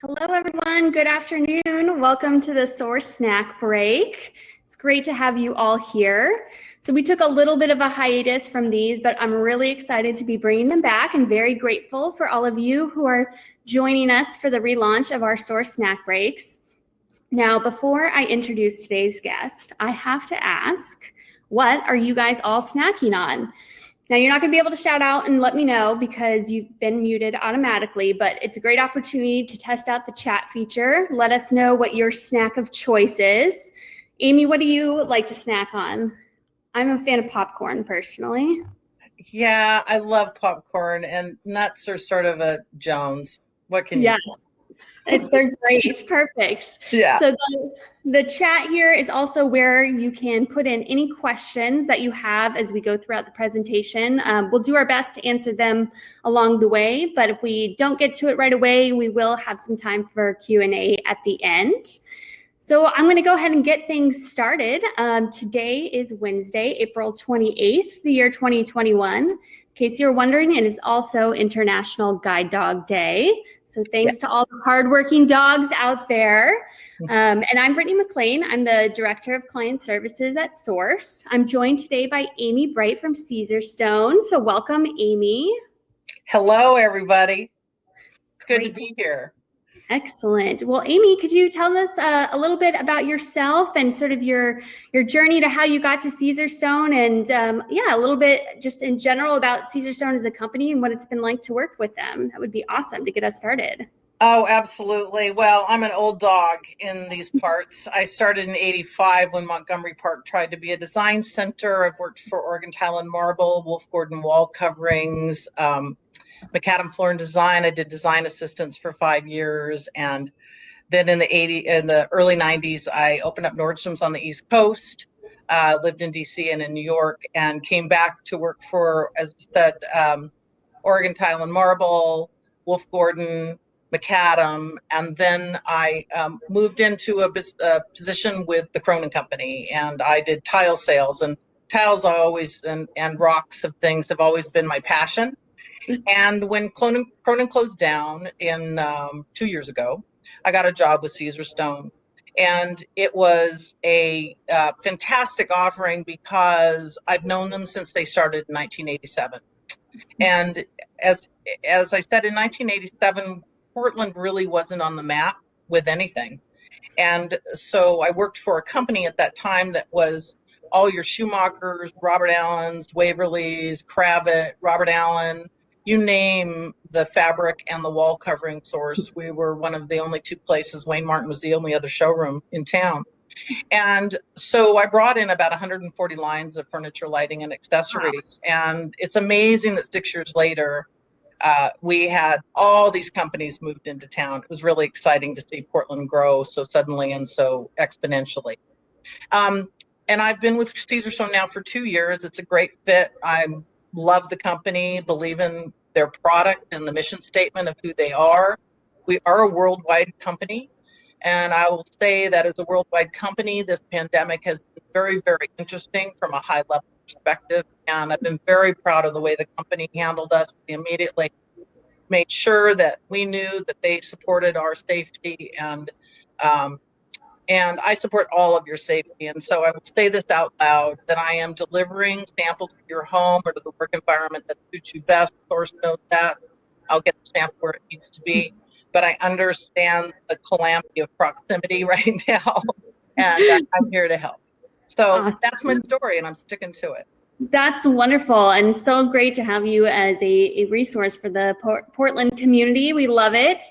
Hello, everyone. Good afternoon. Welcome to the Source Snack Break. It's great to have you all here. So we took a little bit of a hiatus from these, but I'm really excited to be bringing them back and very grateful for all of you who are joining us for the relaunch of our Source Snack Breaks. Now, before I introduce today's guest, I have to ask, what are you guys all snacking on? Now, you're not going to be able to shout out and let me know because you've been muted automatically, but it's a great opportunity to test out the chat feature. Let us know what your snack of choice is. Amy, what do you like to snack on? I'm a fan of popcorn personally. Yeah, I love popcorn, and nuts are sort of a Jones. What can you Yes. They're great. Perfect. Yeah. So the chat here is also where you can put in any questions that you have as we go throughout the presentation. We'll do our best to answer them along the way, but if we don't get to it right away, we will have some time for Q&A at the end. So I'm going to go ahead and get things started. Today is Wednesday, April 28th, the year 2021. In case you're wondering, it is also International Guide Dog Day. So thanks to all the hardworking dogs out there. And I'm Brittany McLean. I'm the Director of Client Services at Source. I'm joined today by Amy Bright from Caesarstone. So welcome, Amy. Hello, everybody. It's good to be here. Excellent. Well, Amy, could you tell us a little bit about yourself and sort of your journey to how you got to Caesarstone and a little bit just in general about Caesarstone as a company and what it's been like to work with them? That would be awesome to get us started. Oh, absolutely. Well, I'm an old dog in these parts. I started in '85 when Montgomery Park tried to be a design center. I've worked for Oregon Tile and Marble, Wolf Gordon wall coverings, Macadam Floor and Design. I did design assistants for 5 years, and then in the early '90s, I opened up Nordstrom's on the East Coast. Lived in DC and in New York, and came back to work for, as I said, Oregon Tile and Marble, Wolf Gordon, Macadam, and then I moved into a position with the Cronin Company, and I did tile sales. And tiles and rocks of things have always been my passion. And when Cronin closed down in 2 years ago, I got a job with Caesarstone. And it was a fantastic offering because I've known them since they started in 1987. And as I said, in 1987, Portland really wasn't on the map with anything. And so I worked for a company at that time that was all your Schumachers, Robert Allen's, Waverly's, Kravet, Robert Allen, you name the fabric and the wall covering source. We were one of the only two places. Wayne Martin was the only other showroom in town. And so I brought in about 140 lines of furniture, lighting, and accessories. Wow. And it's amazing that 6 years later, we had all these companies moved into town. It was really exciting to see Portland grow so suddenly and so exponentially. And I've been with Caesarstone now for 2 years. It's a great fit. I love the company, believe in their product and the mission statement of who they are. We are a worldwide company. And I will say that as a worldwide company, this pandemic has been very, very interesting from a high level perspective. And I've been very proud of the way the company handled us. We immediately made sure that we knew that they supported our safety, and I support all of your safety. And so I will say this out loud, that I am delivering samples to your home or to the work environment that suits you best. Source knows that. I'll get the sample where it needs to be. But I understand the calamity of proximity right now, and I'm here to help. So awesome. That's my story, and I'm sticking to it. That's wonderful, and so great to have you as a resource for the Portland community. We love it.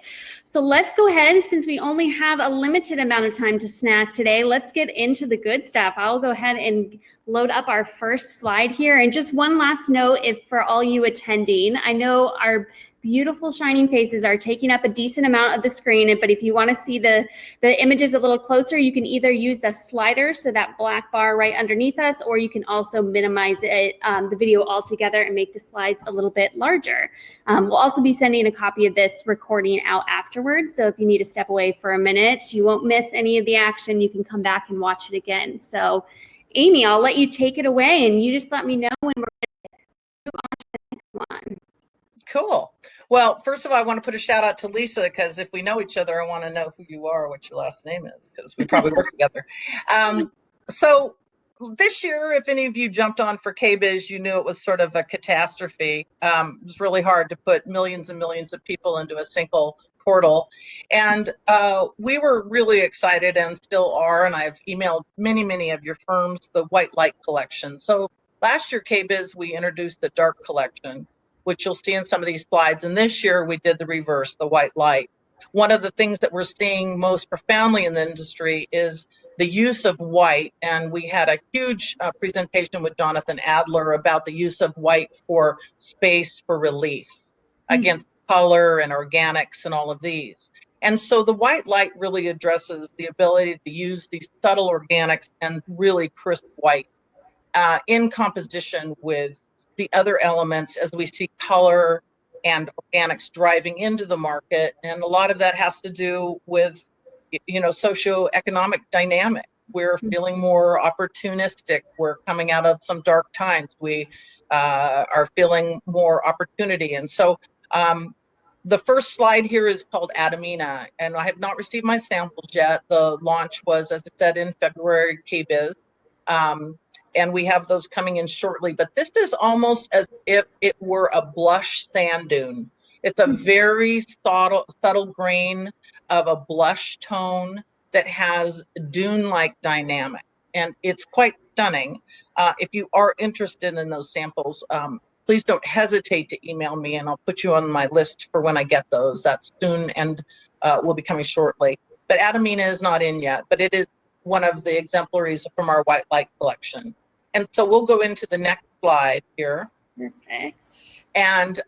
So let's go ahead, since we only have a limited amount of time to snack today, let's get into the good stuff. I'll go ahead and load up our first slide here. And just one last note, for all you attending, I know our beautiful shining faces are taking up a decent amount of the screen, but if you want to see the images a little closer, you can either use the slider, so that black bar right underneath us, or you can also minimize it, the video altogether, and make the slides a little bit larger. We'll also be sending a copy of this recording out afterwards, so if you need to step away for a minute, you won't miss any of the action. You can come back and watch it again. So Amy, I'll let you take it away, and you just let me know when we're ready to move on to the next one. Cool. Well, first of all, I want to put a shout out to Lisa because if we know each other, I want to know who you are, what your last name is, because we probably work together. So this year, if any of you jumped on for KBiz, you knew it was sort of a catastrophe. It was really hard to put millions and millions of people into a single portal. And we were really excited and still are. And I've emailed many, many of your firms the White Light collection. So last year, KBiz, we introduced the Dark collection, which you'll see in some of these slides. And this year we did the reverse, the White Light. One of the things that we're seeing most profoundly in the industry is the use of white. And we had a huge presentation with Jonathan Adler about the use of white for space, for relief, against color and organics and all of these. And so the White Light really addresses the ability to use these subtle organics and really crisp white in composition with the other elements as we see color and organics driving into the market. And a lot of that has to do with, socioeconomic dynamic. We're feeling more opportunistic. We're coming out of some dark times. We are feeling more opportunity. And so the first slide here is called Adamina, and I have not received my samples yet. The launch was, as I said, in February, KBiz. And we have those coming in shortly. But this is almost as if it were a blush sand dune. It's a very subtle grain of a blush tone that has dune-like dynamic. And it's quite stunning. If you are interested in those samples, please don't hesitate to email me, and I'll put you on my list for when I get those. That's soon and will be coming shortly. But Adamina is not in yet, but it is one of the exemplaries from our White Light collection. And so we'll go into the next slide here. Perfect. And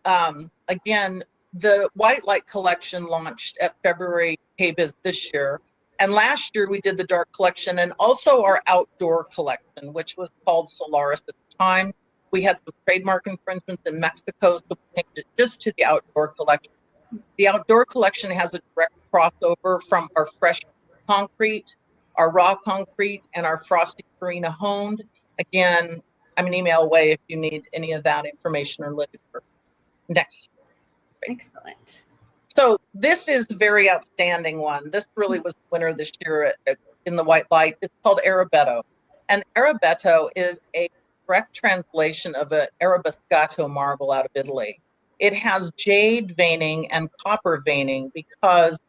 again, the White Light collection launched at February KBiz this year. And last year we did the Dark collection and also our outdoor collection, which was called Solaris at the time. We had some trademark infringements in Mexico, so we changed it just to the outdoor collection. The outdoor collection has a direct crossover from our fresh concrete, our raw concrete, and our frosty farina honed. Again, I'm an email away if you need any of that information or literature. Next. Excellent. So this is a very outstanding one. This really was the winner this year in the White Light. It's called Arabetto. And Arabetto is a correct translation of an Arabescato marble out of Italy. It has jade veining and copper veining because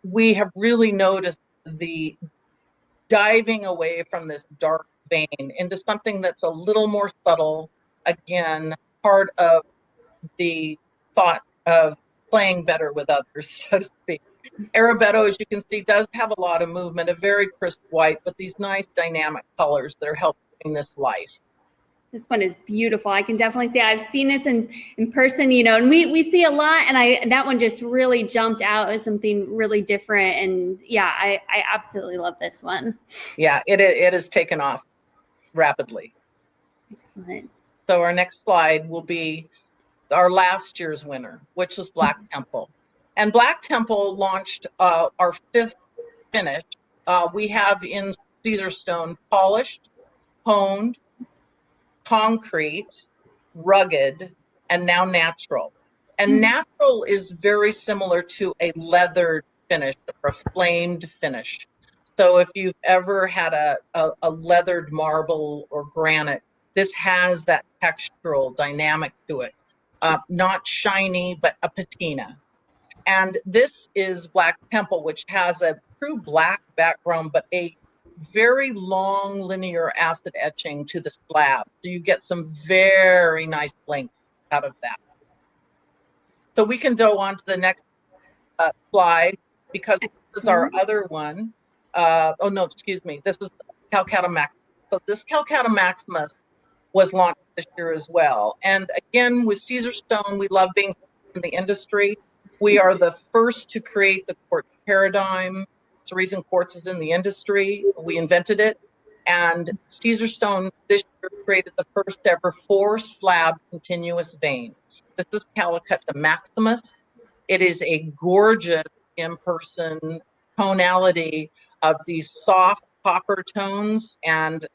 we have really noticed the diving away from this dark vein into something that's a little more subtle. Again, part of the thought of playing better with others, so to speak. Arabetto, as you can see, does have a lot of movement, a very crisp white, but these nice dynamic colors that are helping this life. This one is beautiful. I can definitely see, I've seen this in person, and we see a lot, and that one just really jumped out as something really different. And yeah, I absolutely love this one. Yeah, it has taken off rapidly. Excellent. So our next slide will be our last year's winner, which was Black Temple. And Black Temple launched our fifth finish. We have in Caesarstone polished, honed, concrete, rugged, and now natural. And natural is very similar to a leathered finish or a flamed finish. So if you've ever had a leathered marble or granite, this has that textural dynamic to it. Not shiny, but a patina. And this is Black Temple, which has a true black background, but a very long linear acid etching to the slab. So you get some very nice length out of that. So we can go on to the next slide because this is our other one. Oh, no, excuse me. This is Calcite Maximus. So this Calcite Maximus was launched this year as well. And again, with Caesarstone, we love being in the industry. We are the first to create the quartz paradigm. It's the reason quartz is in the industry. We invented it. And Caesarstone this year created the first ever 4-slab continuous vein. This is Calcite Maximus. It is a gorgeous in-person tonality of these soft copper tones, and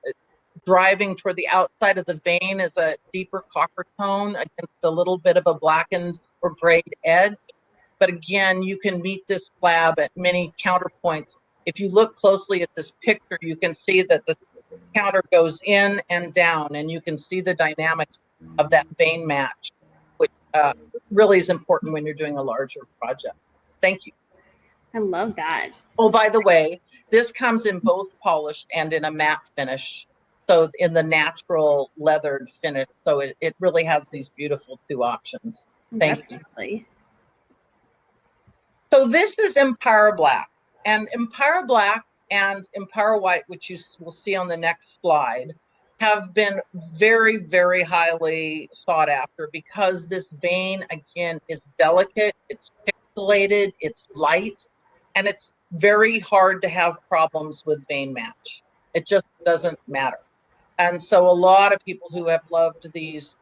driving toward the outside of the vein is a deeper copper tone against a little bit of a blackened or grayed edge. But again, you can meet this slab at many counterpoints. If you look closely at this picture, you can see that the counter goes in and down, and you can see the dynamics of that vein match, which really is important when you're doing a larger project. Thank you. I love that. Oh, by the way, this comes in both polished and in a matte finish. So in the natural leathered finish. So it really has these beautiful two options. Thank That's you. lovely. So this is Empire Black, and Empire Black and Empire White, which you will see on the next slide, have been very, very highly sought after because this vein, again, is delicate, it's pixelated, it's light, and it's very hard to have problems with vein match. It just doesn't matter. And so a lot of people who have loved these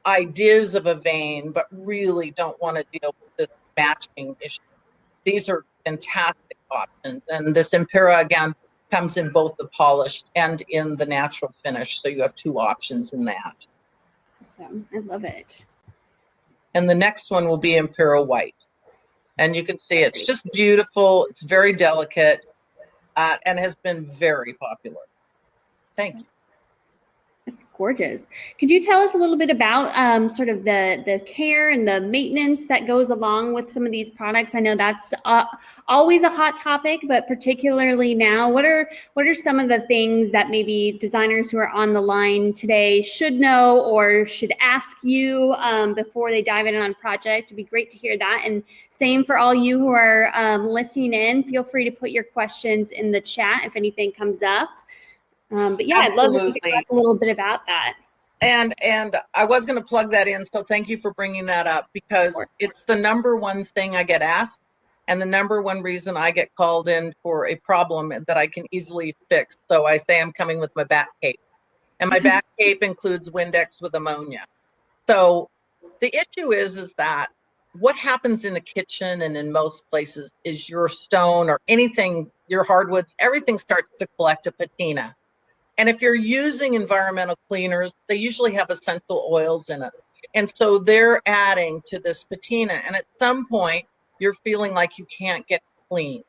ideas of a vein, but really don't want to deal with this matching issue, these are fantastic options. And this Impera, again, comes in both the polished and in the natural finish. So you have two options in that. Awesome. I love it. And the next one will be Impera White. And you can see it's just beautiful. It's very delicate and has been very popular. Thank you. It's gorgeous. Could you tell us a little bit about sort of the care and the maintenance that goes along with some of these products? I know that's always a hot topic, but particularly now, what are some of the things that maybe designers who are on the line today should know or should ask you before they dive in on a project? It'd be great to hear that. And same for all you who are listening in. Feel free to put your questions in the chat if anything comes up. But yeah, I'd love to talk a little bit about that. And I was going to plug that in, so thank you for bringing that up, because it's the number one thing I get asked and the number one reason I get called in for a problem that I can easily fix. So I say I'm coming with my back cape, and my back cape includes Windex with ammonia. So the issue is that what happens in the kitchen and in most places is your stone or anything, your hardwoods, everything starts to collect a patina. And if you're using environmental cleaners, they usually have essential oils in it. And so they're adding to this patina. And at some point, you're feeling like you can't get clean.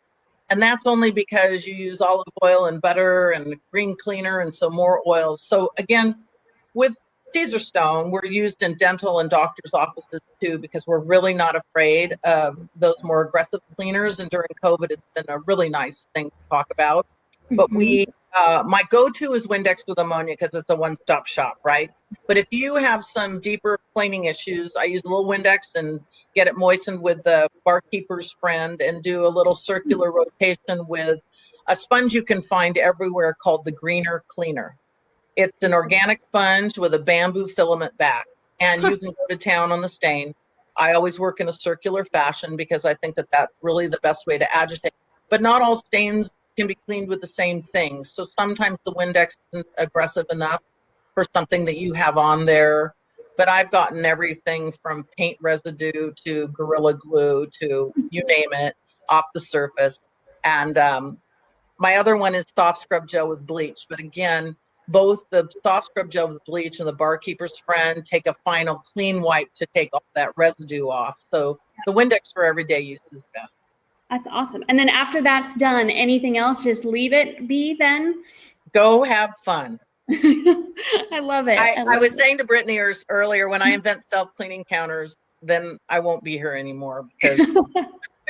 And that's only because you use olive oil and butter and green cleaner and so more oils. So again, with Caesarstone, we're used in dental and doctors' offices too, because we're really not afraid of those more aggressive cleaners. And during COVID, it's been a really nice thing to talk about. But my go-to is Windex with ammonia because it's a one-stop shop, right? But if you have some deeper cleaning issues, I use a little Windex and get it moistened with the barkeeper's friend and do a little circular rotation with a sponge you can find everywhere called the Greener Cleaner. It's an organic sponge with a bamboo filament back, and you can go to town on the stain. I always work in a circular fashion because I think that that's really the best way to agitate. But not all stains can be cleaned with the same thing. So sometimes the Windex isn't aggressive enough for something that you have on there. But I've gotten everything from paint residue to Gorilla Glue to you name it off the surface. And my other one is soft scrub gel with bleach. But again, both the soft scrub gel with bleach and the barkeeper's friend take a final clean wipe to take all that residue off. So the Windex for everyday use is best. That's awesome. And then after that's done, anything else, just leave it be then? Go have fun. I love it. I was saying to Brittany earlier, when I invent self-cleaning counters, then I won't be here anymore because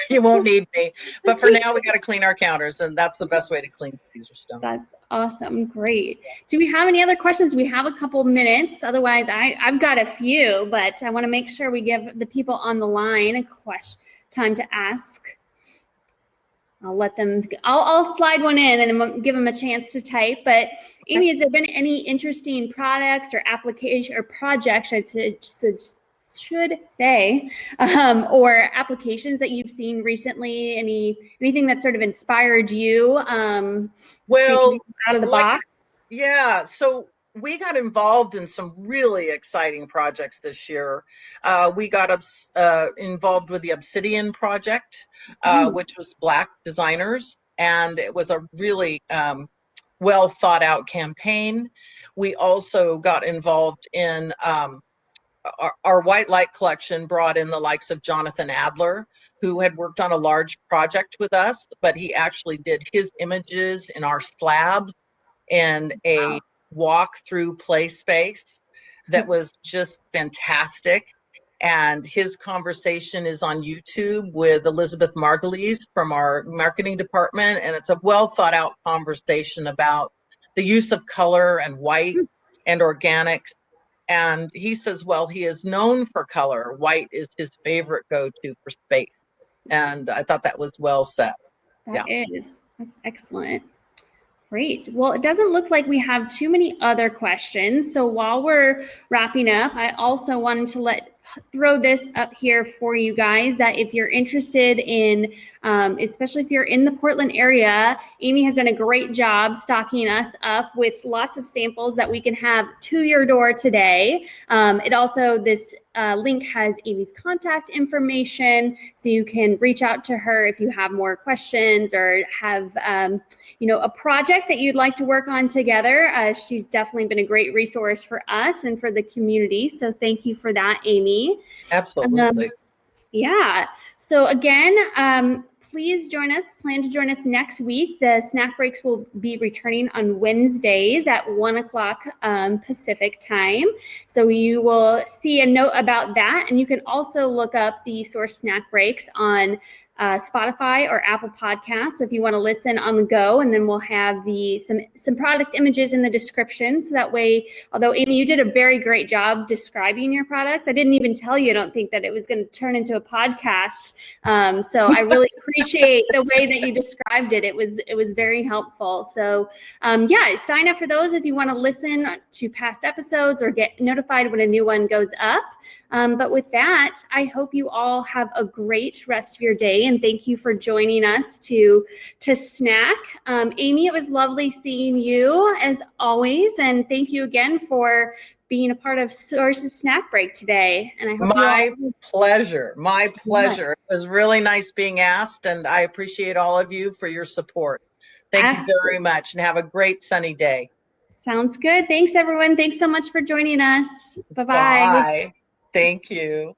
you won't need me. But for now, we got to clean our counters, and that's the best way to clean Caesarstone. That's awesome. Great. Do we have any other questions? We have a couple minutes. Otherwise, I've got a few, but I want to make sure we give the people on the line a time to ask. I'll let them, I'll slide one in and then give them a chance to type. But Amy, has there been any interesting products or application or projects, I should say, or applications that you've seen recently? Anything that sort of inspired you? Well, out of the box? Yeah. So we got involved in some really exciting projects this year. We got involved with the Obsidian project, which was Black designers, and it was a really well thought out campaign. We also got involved in our white light collection brought in the likes of Jonathan Adler, who had worked on a large project with us, but he actually did his images in our slabs and a walk through play space that was just fantastic. And his conversation is on YouTube with Elizabeth Margulies from our marketing department. And it's a well thought out conversation about the use of color and white and organics. And he says, well, he is known for color. White is his favorite go to for space. And I thought that was well said. That is. That's excellent. Great. Well, it doesn't look like we have too many other questions. So while we're wrapping up, I also wanted to throw this up here for you guys, that if you're interested in, especially if you're in the Portland area, Amy has done a great job stocking us up with lots of samples that we can have to your door today. It also, this link has Amy's contact information, so you can reach out to her if you have more questions or have a project that you'd like to work on together. She's definitely been a great resource for us and for the community. So thank you for that, Amy. Absolutely. Yeah. So again, please plan to join us next week. The snack breaks will be returning on Wednesdays at 1:00 Pacific time. So you will see a note about that. And you can also look up the Source Snack Breaks on Spotify or Apple Podcasts. So if you want to listen on the go, and then we'll have some product images in the description. So that way, although Amy, you did a very great job describing your products, I didn't even tell you, I don't think, that it was going to turn into a podcast. So I really appreciate the way that you described it. It was very helpful. So sign up for those if you want to listen to past episodes or get notified when a new one goes up. But with that, I hope you all have a great rest of your day, and thank you for joining us to snack. Amy, it was lovely seeing you as always, and thank you again for being a part of Source's Snack Break today. And I hope My pleasure. It was really nice being asked, and I appreciate all of you for your support. Thank you very much, and have a great sunny day. Sounds good. Thanks, everyone. Thanks so much for joining us. Bye-bye. Bye. Thank you.